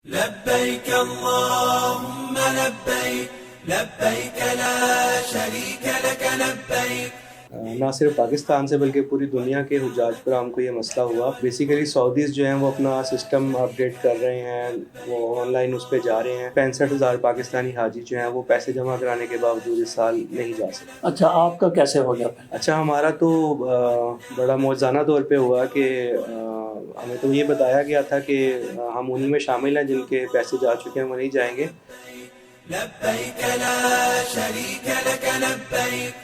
لبيك اللهم لبيك لبيك لا شريك لك لبيك. نہ صرف پاکستان سے بلکہ پوری دنیا کے حجاج پر ہم کو یہ مسئلہ ہوا. بیسیکلی سعودیز جو ہیں وہ اپنا سسٹم اپڈیٹ کر رہے ہیں, وہ آن لائن اس پہ جا رہے ہیں. 65,000 پاکستانی حاجی جو ہیں وہ پیسے جمع کرانے کے باوجود اس سال نہیں جا سکتے. اچھا, آپ کا کیسے ہو گیا؟ اچھا, ہمارا تو بڑا موزانہ طور پہ ہوا کہ ہمیں تو یہ بتایا گیا تھا کہ ہم انہی میں شامل ہیں جن کے پیسے جا چکے ہیں, وہ نہیں جائیں گے. لبيك لا شريك لك لبيك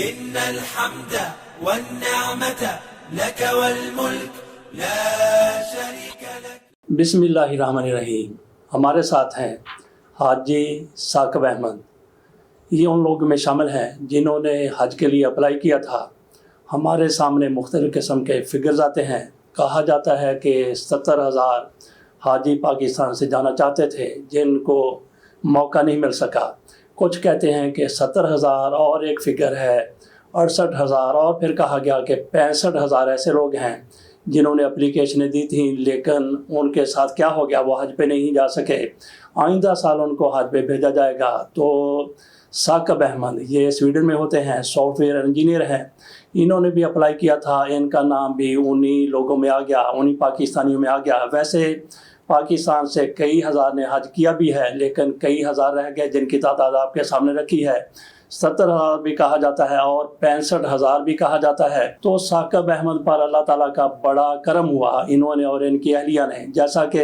إن الحمد والنعمة لك والملك لا شريك لك. بسم اللہ الرحمن الرحیم. ہمارے ساتھ ہیں حاجی ثاقب احمد. یہ ان لوگوں میں شامل ہیں جنہوں نے حج کے لیے اپلائی کیا تھا. ہمارے سامنے مختلف قسم کے فگرز آتے ہیں. کہا جاتا ہے کہ 70,000 حاجی پاکستان سے جانا چاہتے تھے جن کو موقع نہیں مل سکا. کچھ کہتے ہیں کہ 70,000 اور ایک فگر ہے 68,000, اور پھر کہا گیا کہ 65,000 ایسے لوگ ہیں جنہوں نے اپلیکیشنیں دی تھیں لیکن ان کے ساتھ کیا ہو گیا, وہ حج پہ نہیں جا سکے. آئندہ سال ان کو حج پہ بھیجا جائے گا. تو ثاقب احمد یہ سویڈن میں ہوتے ہیں, سافٹ ویئر انجینئر ہیں. انہوں نے بھی اپلائی کیا تھا, ان کا نام بھی انہی لوگوں میں آ گیا, انہی پاکستانیوں میں آ گیا. ویسے پاکستان سے کئی ہزار نے حج کیا بھی ہے لیکن کئی ہزار رہ گئے جن کی تعداد آپ کے سامنے رکھی ہے. 70,000 بھی کہا جاتا ہے اور 65,000 بھی کہا جاتا ہے. تو ثاقب احمد پر اللہ تعالیٰ کا بڑا کرم ہوا, انہوں نے اور ان کی اہلیہ نے. جیسا کہ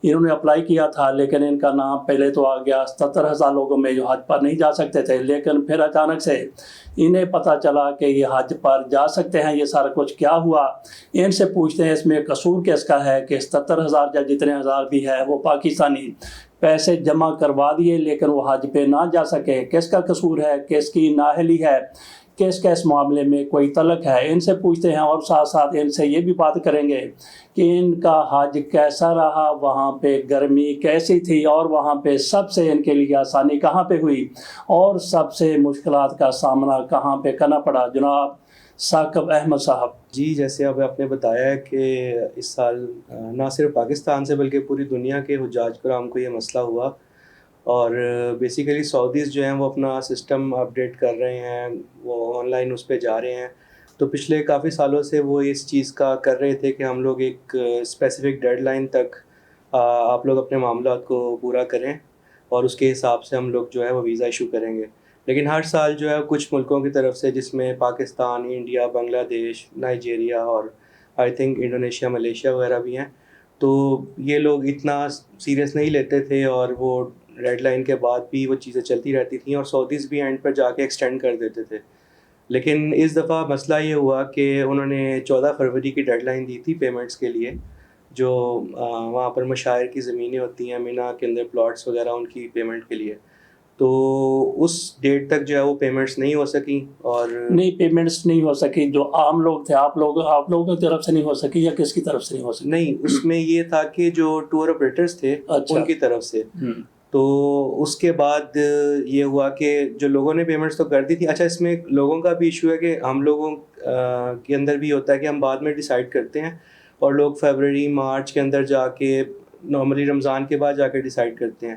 انہوں نے اپلائی کیا تھا لیکن ان کا نام پہلے تو آ گیا 70,000 لوگوں میں جو حج پر نہیں جا سکتے تھے, لیکن پھر اچانک سے انہیں پتہ چلا کہ یہ حج پر جا سکتے ہیں. یہ سارا کچھ کیا ہوا, ان سے پوچھتے ہیں اس میں قصور کس کا ہے کہ 70,000 یا جتنے ہزار بھی ہے وہ پاکستانی پیسے جمع کروا دیے لیکن وہ حج پہ نہ جا سکے. کس کا قصور ہے, کس کی نااہلی ہے, کس کا اس معاملے میں کوئی تعلق ہے, ان سے پوچھتے ہیں. اور ساتھ ساتھ ان سے یہ بھی بات کریں گے کہ ان کا حج کیسا رہا, وہاں پہ گرمی کیسی تھی, اور وہاں پہ سب سے ان کے لیے آسانی کہاں پہ ہوئی اور سب سے مشکلات کا سامنا کہاں پہ کرنا پڑا. جناب ثاقب احمد صاحب. جی, جیسے اب آپ نے بتایا ہے کہ اس سال نہ صرف پاکستان سے بلکہ پوری دنیا کے حجاج پر ہم کو یہ مسئلہ ہوا. اور بیسیکلی سعودیز جو ہیں وہ اپنا سسٹم اپڈیٹ کر رہے ہیں, وہ آن لائن اس پہ جا رہے ہیں. تو پچھلے کافی سالوں سے وہ اس چیز کا کر رہے تھے کہ ہم لوگ ایک اسپیسیفک ڈیڈ لائن تک آپ لوگ اپنے معاملات کو پورا کریں اور اس کے حساب سے ہم لوگ جو ہے وہ ویزا ایشو کریں گے. لیکن ہر سال جو ہے کچھ ملکوں کی طرف سے, جس میں پاکستان, انڈیا, بنگلہ دیش, نائجیریا اور آئی تھنک انڈونیشیا, ملیشیا وغیرہ بھی ہیں, تو یہ لوگ اتنا سیریس نہیں لیتے تھے اور وہ ریڈ لائن کے بعد بھی وہ چیزیں چلتی رہتی تھیں اور سعودیز بھی اینڈ پر جا کے ایکسٹینڈ کر دیتے تھے. لیکن اس دفعہ مسئلہ یہ ہوا کہ انہوں نے 14 فروری کی ڈیڈ لائن دی تھی پیمنٹس کے لیے, جو وہاں پر مشاعر کی زمینیں ہوتی ہیں مینا کے اندر, پلاٹس وغیرہ, ان کی پیمنٹ کے لیے. تو اس ڈیٹ تک جو ہے وہ پیمنٹس نہیں ہو سکیں. اور نہیں, پیمنٹس نہیں ہو سکی. جو عام لوگ تھے, آپ لوگوں کی طرف سے نہیں ہو سکی یا کس کی طرف سے نہیں ہو سکی؟ نہیں, اس میں یہ تھا کہ جو ٹور آپریٹرز تھے ان کی طرف سے. تو اس کے بعد یہ ہوا کہ جو لوگوں نے پیمنٹس تو کر دی تھی. اچھا, اس میں لوگوں کا بھی ایشو ہے کہ ہم لوگوں کے اندر بھی ہوتا ہے کہ ہم بعد میں ڈیسائیڈ کرتے ہیں اور لوگ فیبرری مارچ کے اندر جا کے, نارملی رمضان کے بعد جا کے ڈیسائیڈ کرتے ہیں.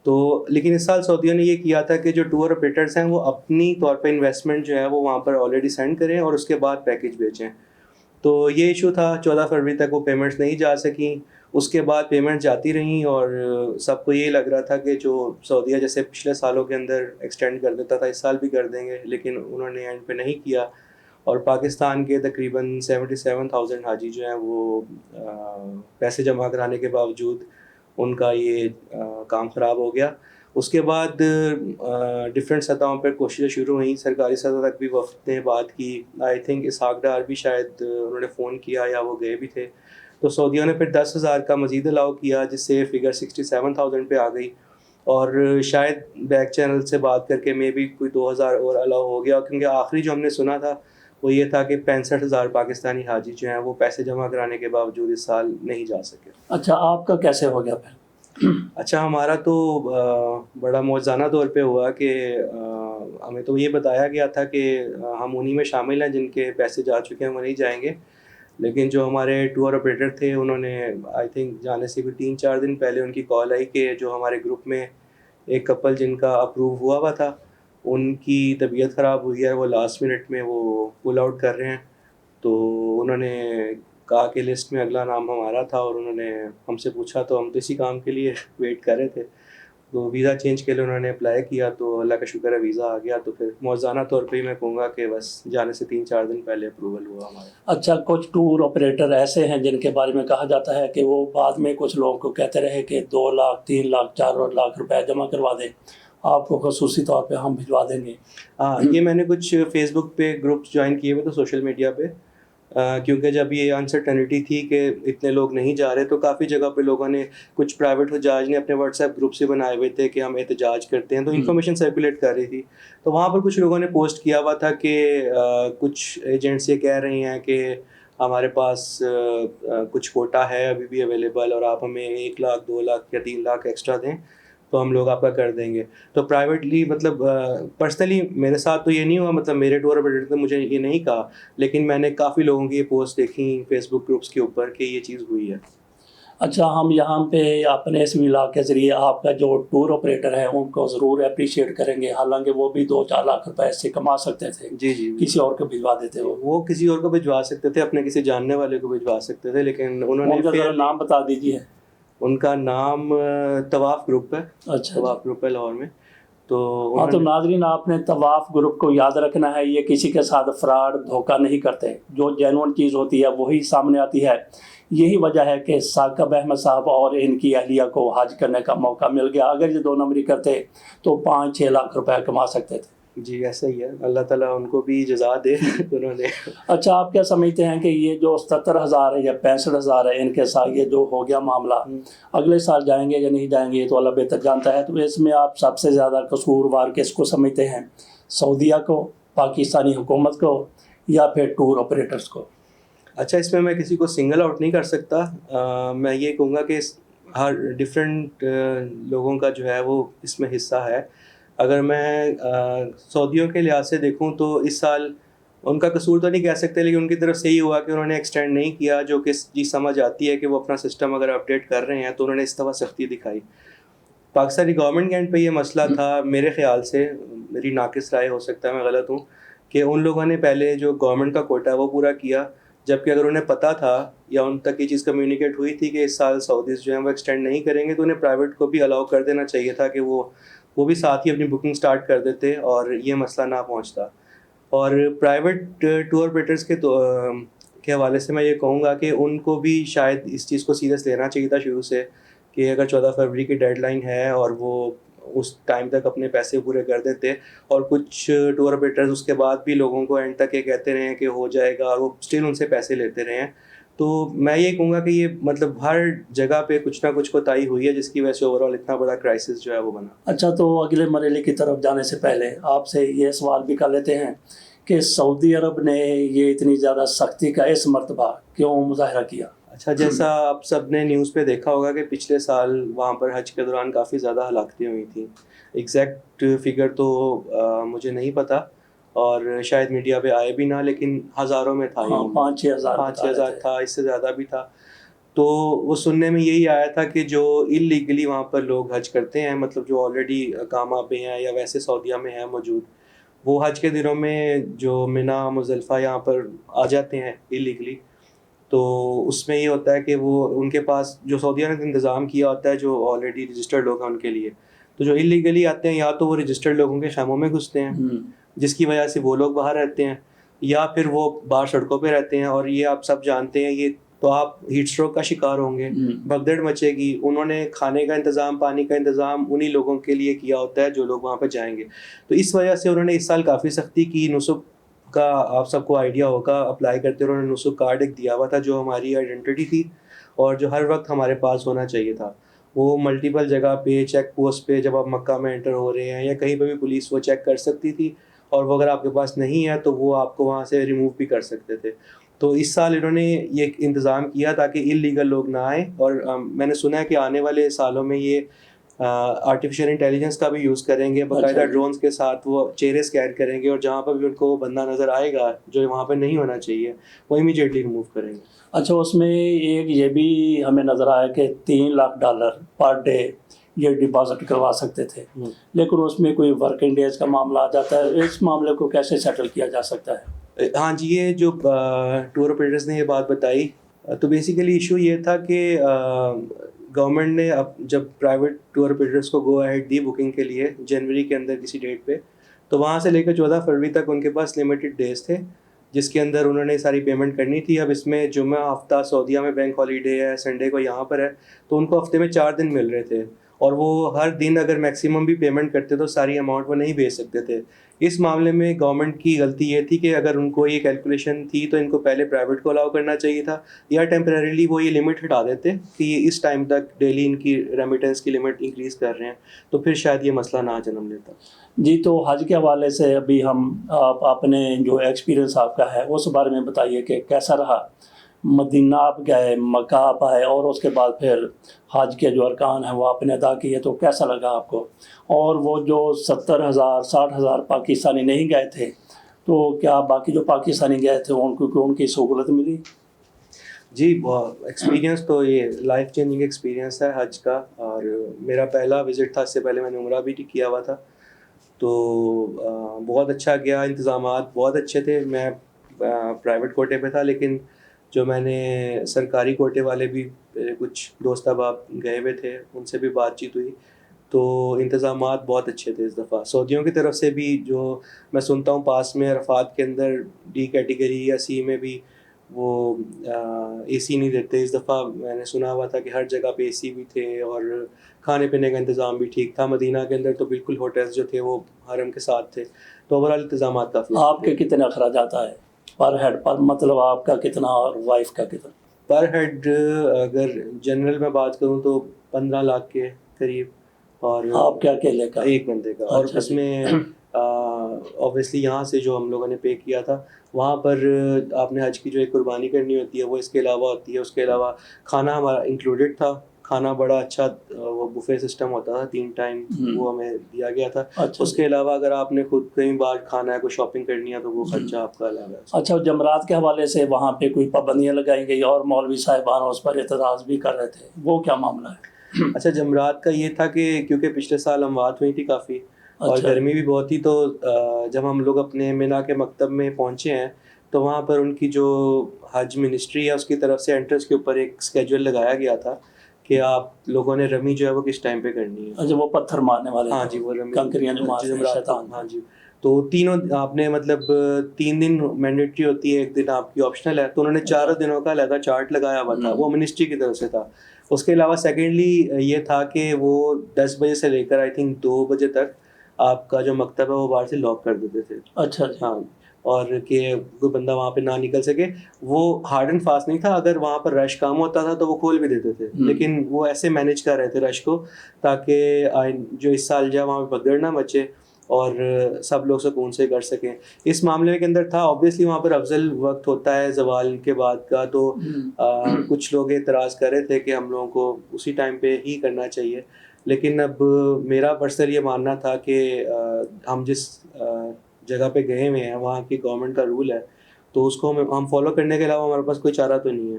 تو لیکن اس سال سعودیوں نے یہ کیا تھا کہ جو ٹور آپریٹرز ہیں وہ اپنی طور پہ انویسٹمنٹ جو ہے وہ وہاں پر آلریڈی سینڈ کریں اور اس کے بعد پیکیج بیچیں. تو یہ ایشو تھا, 14 فروری تک وہ پیمنٹس نہیں جا سکیں. اس کے بعد پیمنٹ جاتی رہیں اور سب کو یہ لگ رہا تھا کہ جو سعودیہ جیسے پچھلے سالوں کے اندر ایکسٹینڈ کر دیتا تھا اس سال بھی کر دیں گے, لیکن انہوں نے اینڈ پہ نہیں کیا. اور پاکستان کے تقریباً 77,000 حاجی جو ہیں وہ پیسے جمع کرانے کے باوجود ان کا یہ کام خراب ہو گیا. اس کے بعد ڈفرینٹ سطحوں پر کوششیں شروع ہوئیں, سرکاری سطح تک بھی وفد نے بات کی. آئی تھنک اسحاق ڈار بھی شاید انہوں نے فون کیا یا وہ گئے بھی تھے. تو سعودیوں نے پھر 10,000 کا مزید الاؤ کیا, جس سے فگر 67,000 پہ آ گئی. اور شاید بیک چینل سے بات کر کے میں بھی کوئی 2,000 اور الاؤ ہو گیا, کیونکہ آخری جو ہم نے سنا تھا وہ یہ تھا کہ 65,000 پاکستانی حاجی جو ہیں وہ پیسے جمع کرانے کے باوجود اس سال نہیں جا سکے. اچھا, آپ کا کیسے ہو گیا پھر؟ اچھا, ہمارا تو بڑا موزانہ طور پہ ہوا کہ ہمیں تو یہ بتایا گیا تھا کہ ہم انہی میں شامل ہیں جن کے پیسے جا چکے ہیں وہ نہیں جائیں گے. لیکن جو ہمارے ٹور آپریٹر تھے انہوں نے آئی تھنک جانے سے بھی 3-4 دن پہلے ان کی کال آئی کہ جو ہمارے گروپ میں ایک کپل جن کا اپروو ہوا تھا ان کی طبیعت خراب ہوئی ہے، وہ لاسٹ منٹ میں وہ پل آؤٹ کر رہے ہیں. تو انہوں نے کہا کہ لسٹ میں اگلا نام ہمارا تھا، اور انہوں نے ہم سے پوچھا تو ہم تو اسی کام کے لیے ویٹ کر رہے تھے. تو ویزا چینج کے لیے انہوں نے اپلائی کیا، تو اللہ کا شکر ہے ویزا آ گیا. تو پھر موزانہ طور پہ ہی میں کہوں گا کہ بس جانے سے 3-4 دن پہلے اپروول ہوا ہمارا. اچھا، کچھ ٹور آپریٹر ایسے ہیں جن کے بارے میں کہا جاتا ہے کہ وہ بعد میں کچھ لوگوں کو کہتے رہے کہ 2 لاکھ 3 لاکھ 4 لاکھ روپے جمع کروا دیں، آپ کو خصوصی طور پہ ہم بھجوا دیں گے. ہاں، یہ میں نے کچھ فیس بک پہ گروپس جوائن کیے ہوئے تھے، سوشل میڈیا پہ، کیونکہ جب یہ انسرٹنٹی تھی کہ اتنے لوگ نہیں جا رہے، تو کافی جگہ پہ لوگوں نے، کچھ پرائیویٹ حجاج نے اپنے واٹس ایپ گروپ سے بنائے ہوئے تھے کہ ہم احتجاج کرتے ہیں، تو انفارمیشن سرکولیٹ کر رہی تھی. تو وہاں پر کچھ لوگوں نے پوسٹ کیا ہوا تھا کہ کچھ ایجنٹس یہ کہہ رہی ہیں کہ ہمارے پاس کچھ کوٹا ہے ابھی بھی اویلیبل، اور آپ ہمیں 1 لاکھ 2 لاکھ یا 3 لاکھ ایکسٹرا دیں تو ہم لوگ آپ کا کر دیں گے. تو پرائیویٹلی مطلب پرسنلی میرے ساتھ تو یہ نہیں ہوا، مطلب میرے ٹور آپریٹر نے مجھے یہ نہیں کہا، لیکن میں نے کافی لوگوں کی یہ پوسٹ دیکھی فیس بک گروپس کے اوپر کہ یہ چیز ہوئی ہے. اچھا، ہم یہاں پہ اپنے اس ولاگ کے ذریعے آپ کا جو ٹور آپریٹر ہے ان کو ضرور اپریشیٹ کریں گے، حالانکہ وہ بھی 2-4 لاکھ روپے سے کما سکتے تھے. جی کسی اور کو بھجوا دیتے وہ کسی اور کو بھجوا سکتے تھے، اپنے کسی جاننے والے کو بھجوا سکتے تھے، لیکن انہوں نے ذرا نام بتا دیجیے. ان کا نام طواف گروپ ہے. اچھا، طواف گروپ ہے لاہور میں. تو ہاں، تو ناظرین آپ نے طواف گروپ کو یاد رکھنا ہے، یہ کسی کے ساتھ فراڈ دھوکہ نہیں کرتے، جو جینون چیز ہوتی ہے وہی سامنے آتی ہے. یہی وجہ ہے کہ ثاقب احمد صاحب اور ان کی اہلیہ کو حج کرنے کا موقع مل گیا. اگر یہ 2 نمبری کرتے تو 5-6 لاکھ روپے کما سکتے تھے. جی ایسا ہی ہے، اللہ تعالیٰ ان کو بھی جزا دے انہوں نے. اچھا، آپ کیا سمجھتے ہیں کہ یہ جو 77,000 ہے یا 65,000 ہے ان کے ساتھ یہ جو ہو گیا معاملہ، اگلے سال جائیں گے یا نہیں جائیں گے یہ تو اللہ بہتر جانتا ہے، تو اس میں آپ سب سے زیادہ قصوروار کس کو سمجھتے ہیں؟ سعودیہ کو، پاکستانی حکومت کو، یا پھر ٹور آپریٹرز کو؟ اچھا، اس میں میں کسی کو سنگل آؤٹ نہیں کر سکتا. میں یہ کہوں گا کہ ہر ڈفرینٹ لوگوں کا جو ہے وہ اس میں حصہ ہے. اگر میں سعودیوں کے لحاظ سے دیکھوں تو اس سال ان کا قصور تو نہیں کہہ سکتے، لیکن ان کی طرف سے یہ ہوا کہ انہوں نے ایکسٹینڈ نہیں کیا، جو کہ چیز سمجھ آتی ہے کہ وہ اپنا سسٹم اگر اپڈیٹ کر رہے ہیں تو انہوں نے اس طرح سختی دکھائی. پاکستانی گورنمنٹ کے اینڈ پہ یہ مسئلہ تھا میرے خیال سے، میری ناقص رائے ہو سکتا ہے میں غلط ہوں، کہ ان لوگوں نے پہلے جو گورنمنٹ کا کوٹا ہے وہ پورا کیا، جبکہ اگر انہیں پتہ تھا یا ان تک یہ چیز کمیونیکیٹ ہوئی تھی کہ اس سال سعودیز جو ہیں وہ ایکسٹینڈ نہیں کریں گے، تو انہیں پرائیویٹ کو بھی الاؤ کر دینا چاہیے تھا کہ وہ بھی ساتھ ہی اپنی بکنگ سٹارٹ کر دیتے اور یہ مسئلہ نہ پہنچتا. اور پرائیویٹ ٹور آپریٹرس کے حوالے سے میں یہ کہوں گا کہ ان کو بھی شاید اس چیز کو سیریس لینا چاہیے تھا شروع سے، کہ اگر 14 فروری کی ڈیڈ لائن ہے اور وہ اس ٹائم تک اپنے پیسے پورے کر دیتے، اور کچھ ٹور آپریٹرز اس کے بعد بھی لوگوں کو اینڈ تک یہ کہتے رہے ہیں کہ ہو جائے گا، اور وہ اسٹل ان سے پیسے لیتے رہے ہیں. تو میں یہ کہوں گا کہ یہ مطلب ہر جگہ پہ کچھ نہ کچھ کوتاہی ہوئی ہے، جس کی وجہ سے اوور آل اتنا بڑا کرائسس جو ہے وہ بنا. اچھا، تو اگلے مرحلے کی طرف جانے سے پہلے آپ سے یہ سوال بھی کر لیتے ہیں کہ سعودی عرب نے یہ اتنی زیادہ سختی کا اس مرتبہ کیوں مظاہرہ کیا؟ اچھا، جیسا آپ سب نے نیوز پہ دیکھا ہوگا کہ پچھلے سال وہاں پر حج کے دوران کافی زیادہ ہلاکتیں ہوئی تھیں. ایگزیکٹ فگر تو مجھے نہیں پتہ، اور شاید میڈیا پہ آئے بھی نہ، لیکن ہزاروں میں تھا، 5-6 ہزار تھا، اس سے زیادہ بھی تھا. تو وہ سننے میں یہی آیا تھا کہ جو انلیگلی وہاں پر لوگ حج کرتے ہیں، مطلب جو آلریڈی اقامہ پہ ہیں یا ویسے سعودیہ میں ہیں موجود، وہ حج کے دنوں میں جو منا مزدلفہ یہاں پر آ جاتے ہیں انلیگلی. تو اس میں یہ ہوتا ہے کہ وہ ان کے پاس جو سعودیہ نے انتظام کیا ہوتا ہے جو آلریڈی رجسٹرڈ لوگ ہیں ان کے لیے، تو جو انلیگلی آتے ہیں یا تو وہ رجسٹرڈ لوگوں کے خیموں میں گھستے ہیں، جس کی وجہ سے وہ لوگ باہر رہتے ہیں، یا پھر وہ باہر سڑکوں پہ رہتے ہیں. اور یہ آپ سب جانتے ہیں، یہ تو آپ ہیٹ اسٹروک کا شکار ہوں گے، بھگدڑ مچے گی. انہوں نے کھانے کا انتظام، پانی کا انتظام انہی لوگوں کے لیے کیا ہوتا ہے جو لوگ وہاں پہ جائیں گے. تو اس وجہ سے انہوں نے اس سال کافی سختی کی. نسک کا آپ سب کو آئیڈیا ہوگا، اپلائی کرتے انہوں نے نسک کارڈ ایک دیا ہوا تھا جو ہماری آئیڈینٹی تھی اور جو ہر وقت ہمارے پاس ہونا چاہیے تھا. وہ ملٹیپل جگہ پہ، چیک پوسٹ پہ جب آپ مکہ میں انٹر ہو رہے ہیں یا کہیں پہ بھی پولیس وہ چیک کر سکتی تھی، اور وہ اگر آپ کے پاس نہیں ہے تو وہ آپ کو وہاں سے ریموو بھی کر سکتے تھے. تو اس سال انہوں نے یہ انتظام کیا تاکہ انلیگل لوگ نہ آئیں. اور میں نے سنا ہے کہ آنے والے سالوں میں یہ آرٹیفیشیل انٹیلیجنس کا بھی یوز کریں گے, باقاعدہ ڈرونس کے ساتھ وہ چہرے اسکین کریں گے, اور جہاں پر بھی ان کو بندہ نظر آئے گا جو وہاں پہ نہیں ہونا چاہیے وہ امیجیٹلی ریموو کریں گے. اچھا, اس میں ایک یہ بھی ہمیں نظر آیا کہ $3 لاکھ پر ڈے یہ ڈپازٹ کروا سکتے تھے, لیکن اس میں کوئی ورکنگ ڈیز کا معاملہ آ جاتا ہے. اس معاملے کو کیسے سیٹل کیا جا سکتا ہے؟ ہاں جی, یہ جو ٹور آپریٹرز نے یہ بات بتائی, تو بیسیکلی ایشو یہ تھا کہ گورنمنٹ نے اب جب پرائیویٹ ٹور آپریٹرس کو گو اہیڈ دی بکنگ کے لیے جنوری کے اندر کسی ڈیٹ پہ, تو وہاں سے لے کر 14 فروری تک ان کے پاس لمیٹڈ ڈیز تھے جس کے اندر انہوں نے ساری پیمنٹ کرنی تھی. اب اس میں جمعہ ہفتہ سعودیہ میں بینک ہالیڈے ہے, سنڈے کو یہاں پر ہے, تو ان کو ہفتے میں 4 دن مل رہے تھے, اور وہ ہر دن اگر میکسیمم بھی پیمنٹ کرتے تو ساری اماؤنٹ وہ نہیں بھیج سکتے تھے. اس معاملے میں گورنمنٹ کی غلطی یہ تھی کہ اگر ان کو یہ کیلکولیشن تھی تو ان کو پہلے پرائیویٹ کو الاؤ کرنا چاہیے تھا, یا ٹیمپریریلی وہ یہ لمٹ ہٹا دیتے کہ یہ اس ٹائم تک ڈیلی ان کی ریمیٹنس کی لمٹ انکریز کر رہے ہیں, تو پھر شاید یہ مسئلہ نہ جنم لیتا. جی, تو حج کے حوالے سے ابھی ہم آپ نے جو ایکسپیرینس آپ کا ہے اس بارے میں بتائیے کہ کیسا رہا. مدینہ آپ گئے, مکہ آپ آئے, اور اس کے بعد پھر حج کے جو ارکان ہیں وہ آپ نے ادا کیے, تو کیسا لگا آپ کو؟ اور وہ جو 70,000 60,000 پاکستانی نہیں گئے تھے, تو کیا باقی جو پاکستانی گئے تھے ان کو ان کی سہولت ملی؟ جی, ایکسپیرینس تو یہ لائف چینجنگ ایکسپیرینس ہے حج کا, اور میرا پہلا وزٹ تھا, اس سے پہلے میں نے عمرہ بھی کیا ہوا تھا, تو بہت اچھا گیا. انتظامات بہت اچھے تھے. میں پرائیویٹ کوٹے پہ تھا, لیکن جو میں نے سرکاری کوٹے والے بھی کچھ دوست احباب گئے ہوئے تھے, ان سے بھی بات چیت ہوئی, تو انتظامات بہت اچھے تھے اس دفعہ. سعودیوں کی طرف سے بھی جو میں سنتا ہوں پاس میں عرفات کے اندر ڈی کیٹیگری یا سی میں بھی وہ اے سی نہیں دیتے. اس دفعہ میں نے سنا ہوا تھا کہ ہر جگہ پہ اے سی بھی تھے, اور کھانے پینے کا انتظام بھی ٹھیک تھا. مدینہ کے اندر تو بالکل ہوٹلز جو تھے وہ حرم کے ساتھ تھے, تو اوور آل انتظامات کافی. آپ کے کتنے اخراجات آئے پر ہیڈ پر, مطلب آپ کا کتنا اور وائف کا کتنا؟ پر ہیڈ اگر جنرل میں بات کروں تو 15 لاکھ کے قریب, اور آپ کیا اکیلے کا؟ ایک بندے کا. اور اس میں اوبویسلی یہاں سے جو ہم لوگوں نے پے کیا تھا, وہاں پر آپ نے حج کی جو ایک قربانی کرنی ہوتی ہے وہ اس کے علاوہ ہوتی ہے. اس کے علاوہ کھانا ہمارا انکلوڈیڈ تھا. کھانا بڑا اچھا, وہ بفے سسٹم ہوتا تھا, 3 ٹائم وہ ہمیں دیا گیا تھا. اس کے علاوہ اگر آپ نے خود کئی بار کھانا ہے, کوئی شاپنگ کرنی ہے, تو وہ خرچہ آپ کا الگ ہے. اچھا, جمرات کے حوالے سے وہاں پہ کوئی پابندیاں لگائی گئی اور مولوی صاحبان اس پر اعتراض بھی کر رہے تھے, وہ کیا معاملہ ہے؟ اچھا, جمرات کا یہ تھا کہ کیونکہ پچھلے سال اموات ہوئی تھی کافی, اور گرمی بھی بہت تھی, تو جب ہم لوگ اپنے مینا کے مکتب میں پہنچے ہیں تو وہاں پر ان کی جو حج منسٹری ہے اس کی طرف سے انٹرنس کے اوپر ایک اسکیجول لگایا گیا تھا کہ آپ لوگوں نے رمی جو ہے وہ کس ٹائم پہ کرنی ہے. اچھا, وہ پتھر مارنے والے؟ ہاں جی, وہ رمی کنکریاں جو مارتے ہیں شیطان. ہاں جی, تو تینوں آپ نے مطلب 3 دن مینڈیٹری ہوتی ہے, 1 دن آپ کی آپشنل ہے, تو انہوں نے 4 دنوں کا علیحدہ چارٹ لگایا ہوا تھا, وہ منسٹری کی طرف سے تھا. اس کے علاوہ سیکنڈلی یہ تھا کہ وہ 10 بجے سے لے کر آئی تھنک 2 بجے تک آپ کا جو مکتب ہے وہ باہر سے لاک کر دیتے تھے. اچھا, ہاں, اور کہ کوئی بندہ وہاں پہ نہ نکل سکے. وہ ہارڈ اینڈ فاسٹ نہیں تھا, اگر وہاں پر رش کام ہوتا تھا تو وہ کھول بھی دیتے تھے, لیکن وہ ایسے مینیج کر رہے تھے رش کو تاکہ جو اس سال جا وہاں پہ بھگدڑ نہ مچے اور سب لوگ سکون سے کر سکیں. اس معاملے کے اندر تھا اوبیسلی وہاں پر افضل وقت ہوتا ہے زوال کے بعد کا, تو کچھ لوگ اعتراض کر رہے تھے کہ ہم لوگوں کو اسی ٹائم پہ ہی کرنا چاہیے, لیکن اب میرا پرسنل یہ ماننا تھا کہ ہم جس جگہ پہ گئے ہوئے ہیں وہاں کی گورنمنٹ کا رول ہے, تو اس کو ہم فالو کرنے کے علاوہ ہمارے پاس کوئی چارہ تو نہیں ہے,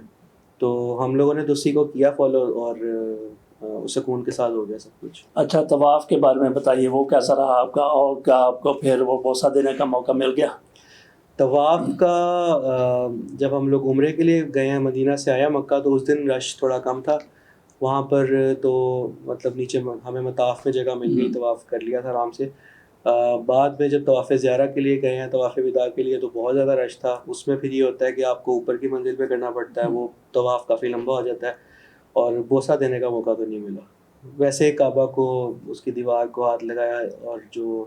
تو ہم لوگوں نے تو اسی کو کیا فالو, اور سکون کے ساتھ ہو گیا سب کچھ. اچھا, طواف کے بارے میں بتائیے, وہ کیسا رہا آپ کا, اور کیا آپ کو پھر وہ بوسہ دینے کا موقع مل گیا؟ طواف کا جب ہم لوگ عمرے کے لیے گئے ہیں, مدینہ سے آیا مکہ, تو اس دن رش تھوڑا کم تھا وہاں پر, تو مطلب نیچے ہمیں مطاف میں جگہ مل گئی, طواف کر لیا تھا آرام سے. بعد میں جب طواف زیارہ کے لیے گئے ہیں, طواف وداع کے لیے, تو بہت زیادہ رش تھا. اس میں پھر یہ ہوتا ہے کہ آپ کو اوپر کی منزل پہ کرنا پڑتا ہے, وہ طواف کافی لمبا ہو جاتا ہے, اور بوسہ دینے کا موقع تو نہیں ملا. ویسے کعبہ کو, اس کی دیوار کو ہاتھ لگایا, اور جو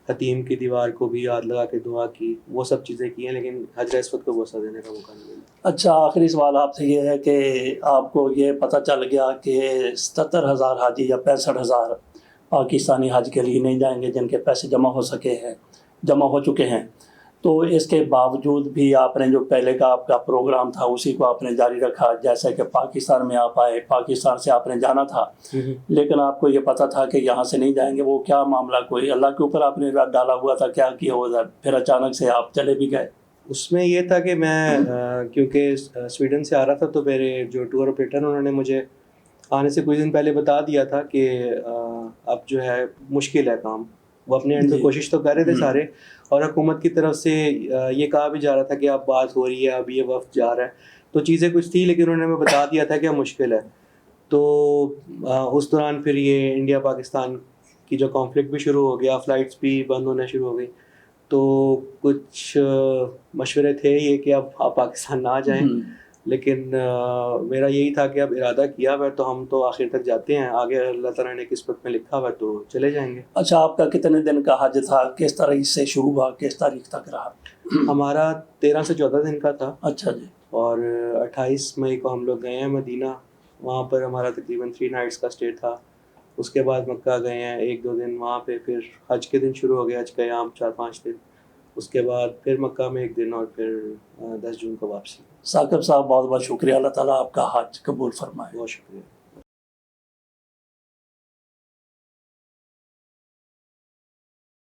حتیم کی دیوار کو بھی ہاتھ لگا کے دعا کی, وہ سب چیزیں کی ہیں, لیکن حجر اسود کو بوسہ دینے کا موقع نہیں ملا. اچھا, آخری سوال آپ سے یہ ہے کہ آپ کو یہ پتہ چل گیا کہ 77,000 حاجی یا 65,000 پاکستانی حج کے لیے نہیں جائیں گے جن کے پیسے جمع ہو چکے ہیں, تو اس کے باوجود بھی آپ نے جو پہلے کا آپ کا پروگرام تھا اسی کو آپ نے جاری رکھا، جیسے کہ پاکستان میں آپ آئے، پاکستان سے آپ نے جانا تھا لیکن آپ کو یہ پتہ تھا کہ یہاں سے نہیں جائیں گے، وہ کیا معاملہ کوئی اللہ کے اوپر آپ نے ڈالا ہوا تھا، کیا کیا ادھر پھر اچانک سے آپ چلے بھی گئے؟ اس میں یہ تھا کہ میں کیونکہ سویڈن سے آ رہا تھا تو میرے جو ٹور آپریٹر انہوں نے مجھے آنے سے کچھ دن پہلے بتا دیا تھا کہ اب جو ہے مشکل ہے کام. وہ اپنے اینڈ پہ کوشش تو کر رہے تھے سارے، اور حکومت کی طرف سے یہ کہا بھی جا رہا تھا کہ اب بات ہو رہی ہے، اب یہ وفد جا رہا ہے، تو چیزیں کچھ تھی لیکن انہوں نے ہمیں بتا دیا تھا کہ اب مشکل ہے. تو اس دوران پھر یہ انڈیا پاکستان کی جو کانفلکٹ بھی شروع ہو گیا، فلائٹس بھی بند ہونا شروع ہو گئی. تو کچھ مشورے تھے یہ کہ اب آپ پاکستان نہ آ جائیں، لیکن میرا یہی تھا کہ اب ارادہ کیا ہوا ہے تو ہم تو آخر تک جاتے ہیں، آگے اللہ تعالیٰ نے قسمت میں لکھا ہوا ہے تو چلے جائیں گے. اچھا، آپ کا کتنے دن کا حج تھا، کس تاریخ سے شروع ہوا، کس تاریخ تک رہا؟ ہمارا 13 سے 14 دن کا تھا. اچھا جی. اور 28 مئی کو ہم لوگ گئے ہیں مدینہ، وہاں پر ہمارا تقریباً 3 نائٹس کا اسٹے تھا. اس کے بعد مکہ گئے ہیں 1-2 دن وہاں پہ، پھر حج کے دن شروع ہو گیا، حج کا ایام 4-5 دن، اس کے بعد پھر مکہ میں 1 دن، اور پھر 10 جون کو واپسی. ثاقب صاحب بہت بہت شکریہ، اللہ تعالیٰ آپ کا حج قبول فرمائے. بہت شکریہ.